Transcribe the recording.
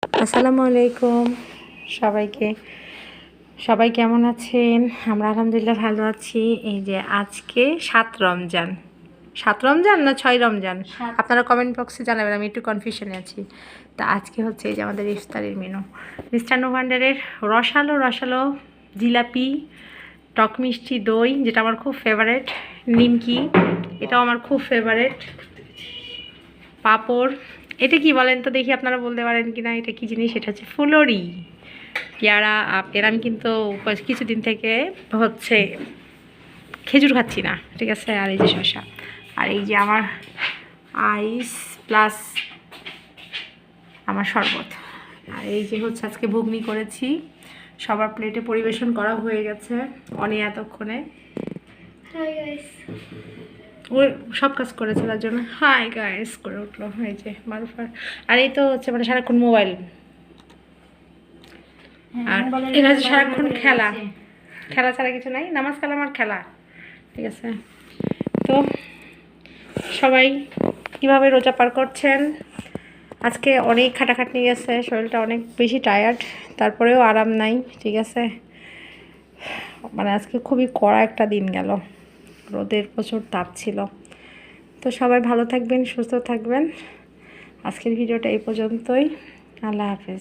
আসসালামু আলাইকুম সবাইকে। সবাই কেমন আছেন? আমরা আলহামদুলিল্লাহ ভালো আছি। এই যে আজকে 7 রমজান, 7 রমজান না 6 রমজান, আপনারা কমেন্ট বক্সে জানাবেন, আমি একটু কনফিউশনে আছি। তা আজকে হচ্ছে এই যে আমাদের ইফতারের মেনু, মিষ্টান্ন ভান্ডারের রসালো রসালো জিলাপি, টক মিষ্টি দই যেটা আমার খুব ফেভারেট, নিমকি এটাও আমার খুব ফেভারেট, পাঁপড়। এটা কি বলেন তো দেখি, আপনারা বলতে পারেন কি না এটা কি জিনিস? এটা হচ্ছে ফুলরি, পেয়ারা আপেল। আমি কিন্তু কিছুদিন থেকে হচ্ছে খেজুর খাচ্ছি না, ঠিক আছে। আর এই যে শসা, আর এই যে আমার আইস প্লাস আমার শরবত, আর এই যে হচ্ছে আজকে ঘুগনি করেছি। সবার প্লেটে পরিবেশন করা হয়ে গেছে অনেক এতক্ষণে। ও সব কাজ করেছে তার জন্য হাই গাইস করে উঠলো, এই যে মারুফার। আর এই তো হচ্ছে মানে সারাক্ষণ মোবাইল, আর এরা হচ্ছে সারাক্ষণ খেলা, খেলা ছাড়া কিছু নাই, নামাজ কালাম আর খেলা, ঠিক আছে। তো সবাই কিভাবে রোজা পার করছেন? আজকে অনেক খাটাখাটনি গেছে, শরীরটা অনেক বেশি টায়ার্ড, তারপরেও আরাম নাই, ঠিক আছে। মানে আজকে খুবই কড়া একটা দিন গেল, রোদের প্রচুর তাপ ছিল। তো সবাই ভালো থাকবেন, সুস্থ থাকবেন। আজকের ভিডিওটা এই পর্যন্তই। আল্লাহ হাফেজ।